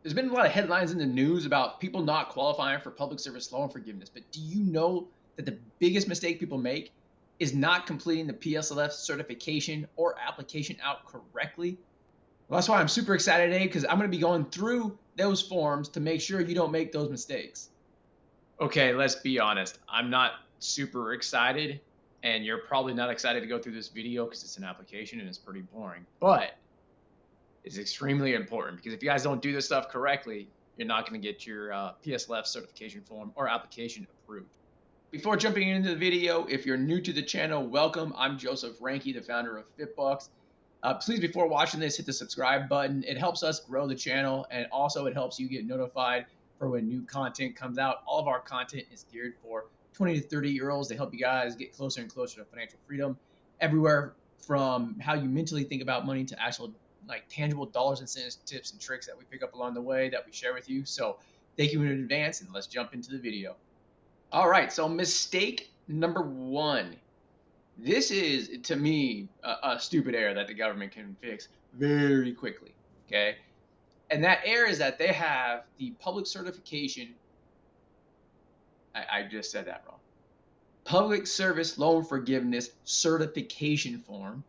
There's been a lot of headlines in the news about people not qualifying for public service loan forgiveness, but do you know that the biggest mistake people make is not completing the PSLF certification or application out correctly? Well, that's why I'm super excited today because I'm going to be going through those forms to make sure you don't make those mistakes. Okay, let's be honest. I'm not super excited, and you're probably not excited to go through this video because it's an application and it's pretty boring. But it's extremely important because if you guys don't do this stuff correctly, you're not going to get your PSLF certification form or application approved. Before jumping into the video, if you're new to the channel, welcome. I'm Joseph Ranke, the founder of FitBucks. Please, before watching this, hit the subscribe button. It helps us grow the channel, and also it helps you get notified for when new content comes out. All of our content is geared for 20 to 30-year-olds to help you guys get closer and closer to financial freedom, everywhere from how you mentally think about money to actual like tangible dollars and cents tips and tricks that we pick up along the way that we share with you. So thank you in advance, and let's jump into the video. All right, so mistake number one. This is, to me, a stupid error that the government can fix very quickly. Okay. And that error is that they have the public certification. I just said that wrong. Public service loan forgiveness certification form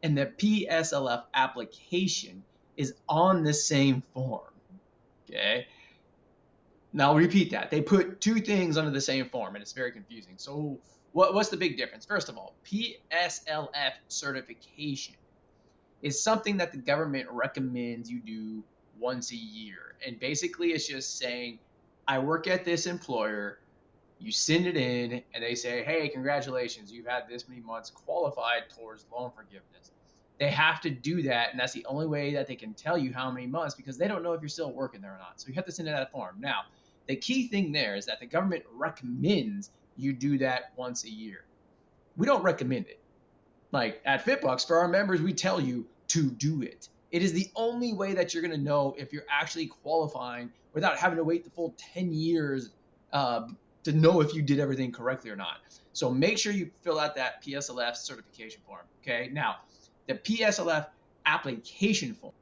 and the PSLF application is on the same form. Okay. Now I'll repeat that. They put two things under the same form, and it's very confusing. So what's the big difference? First of all, PSLF certification is something that the government recommends you do once a year. And basically it's just saying, I work at this employer, you send it in, and they say, hey, congratulations, you've had this many months qualified towards loan forgiveness. They have to do that, and that's the only way that they can tell you how many months because they don't know if you're still working there or not. So you have to send in that form. Now, the key thing there is that the government recommends you do that once a year. We don't recommend it. Like at FitBucks, for our members, we tell you to do it. It is the only way that you're going to know if you're actually qualifying without having to wait the full 10 years to know if you did everything correctly or not. So make sure you fill out that PSLF certification form. Okay. Now, the PSLF application form.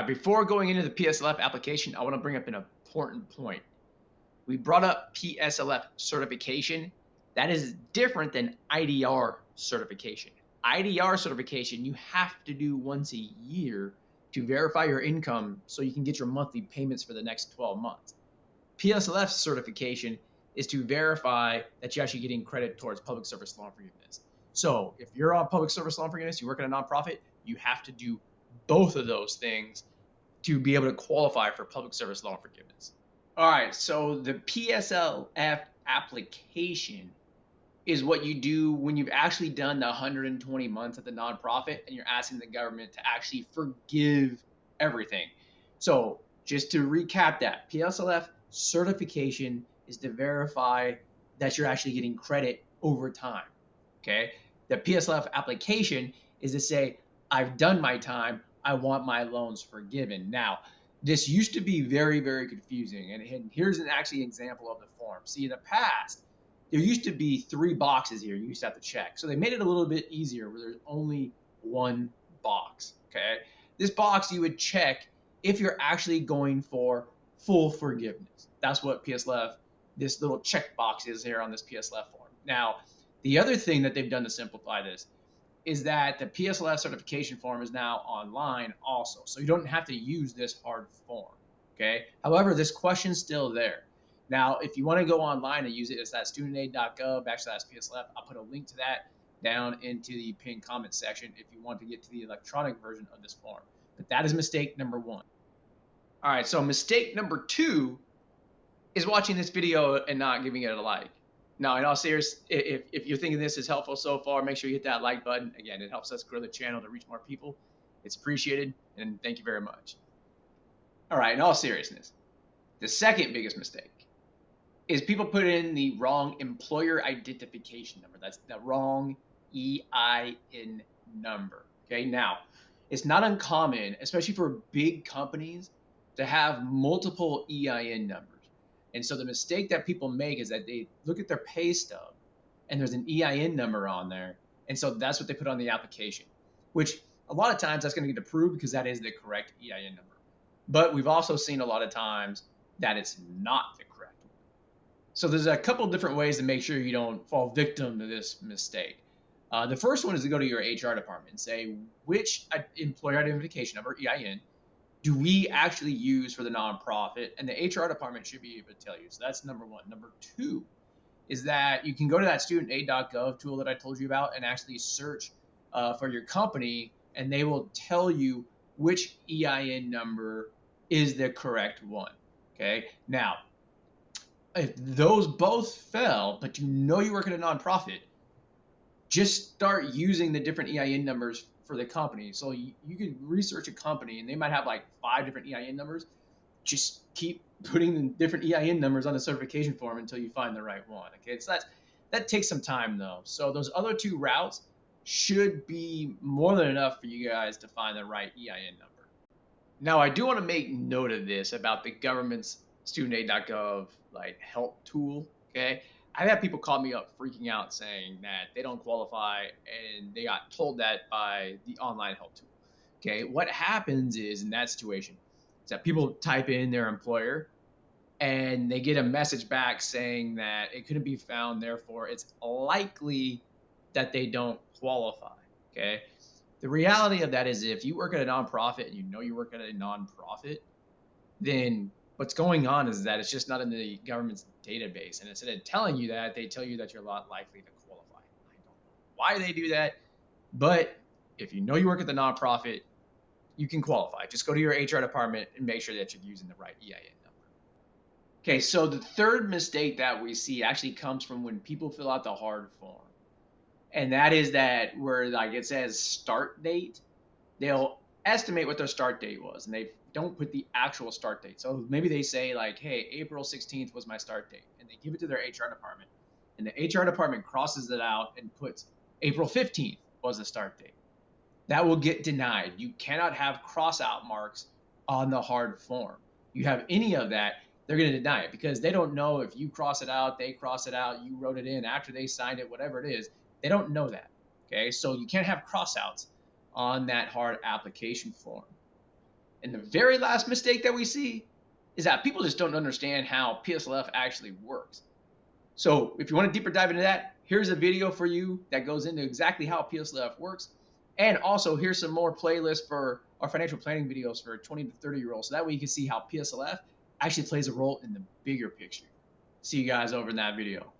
Before going into the PSLF application, I want to bring up an important point. We brought up PSLF certification. That is different than IDR certification. IDR certification you have to do once a year to verify your income so you can get your monthly payments for the next 12 months. PSLF certification is to verify that you're actually getting credit towards public service loan forgiveness. So if you're on public service loan forgiveness, you work at a nonprofit, you have to do both of those things to be able to qualify for public service loan forgiveness. All right, so the PSLF application is what you do when you've actually done the 120 months at the nonprofit and you're asking the government to actually forgive everything. So just to recap that, PSLF certification is to verify that you're actually getting credit over time. Okay. The PSLF application is to say, I've done my time. I want my loans forgiven. Now, this used to be very, very confusing. And here's an actually example of the form. See, in the past, there used to be 3 boxes here you used to have to check. So they made it a little bit easier where there's only one box. Okay. This box you would check if you're actually going for full forgiveness. That's what PSLF, this little check box is here on this PSLF form. Now, the other thing that they've done to simplify this is that the PSLF certification form is now online also. So you don't have to use this hard form. Okay. However, this question's still there. Now, if you want to go online and use it, it's at studentaid.gov /PSLF. I'll put a link to that down into the pinned comment section if you want to get to the electronic version of this form. But that is mistake number 1. All right. So mistake number 2 is watching this video and not giving it a like. Now, in all seriousness, if you're thinking this is helpful so far, make sure you hit that like button. Again, it helps us grow the channel to reach more people. It's appreciated, and thank you very much. All right, in all seriousness, the second biggest mistake is people put in the wrong employer identification number. That's the wrong EIN number. Okay, now, it's not uncommon, especially for big companies, to have multiple EIN numbers. And so the mistake that people make is that they look at their pay stub and there's an EIN number on there. And so that's what they put on the application, which a lot of times that's going to get approved because that is the correct EIN number. but we've also seen a lot of times that it's not the correct one. So there's a couple different ways to make sure you don't fall victim to this mistake. The first one is to go to your HR department and say, which employer identification number, EIN, do we actually use for the nonprofit? And the HR department should be able to tell you. So that's number one. Number two is that you can go to that studentaid.gov tool that I told you about and actually search for your company, and they will tell you which EIN number is the correct one. Okay. Now, if those both fail, but you know you work at a nonprofit, just start using the different EIN numbers for the company. So you can research a company and they might have like 5 different EIN numbers. Just keep putting the different EIN numbers on the certification form until you find the right one. Okay, so that takes some time though. So those other two routes should be more than enough for you guys to find the right EIN number. Now, I do want to make note of this about the government's studentaid.gov like help tool. Okay, I've had people call me up freaking out saying that they don't qualify and they got told that by the online help tool. Okay, what happens is in that situation is that people type in their employer and they get a message back saying that it couldn't be found, therefore it's likely that they don't qualify. Okay, the reality of that is if you work at a nonprofit and you know you work at a nonprofit, then what's going on is that it's just not in the government's database. And instead of telling you that, they tell you that you're a lot likely to qualify. I don't know why they do that, but if you know you work at the nonprofit, you can qualify. Just go to your HR department and make sure that you're using the right EIN number. Okay, so the third mistake that we see actually comes from when people fill out the hard form. And that is that where like it says start date, they'll estimate what their start date was and they don't put the actual start date. So maybe they say like, hey, April 16th was my start date, and they give it to their HR department, and the HR department crosses it out and puts April 15th was the start date. That will get denied. You cannot have cross out marks on the hard form. You have any of that, they're going to deny it because they don't know if you cross it out, they cross it out, you wrote it in after they signed it, whatever it is. They don't know that. Okay, so you can't have crossouts on that hard application form. And the very last mistake that we see is that people just don't understand how PSLF actually works. So if you want to deeper dive into that, here's a video for you that goes into exactly how PSLF works. And also here's some more playlists for our financial planning videos for 20 to 30-year-olds. So that way you can see how PSLF actually plays a role in the bigger picture. See you guys over in that video.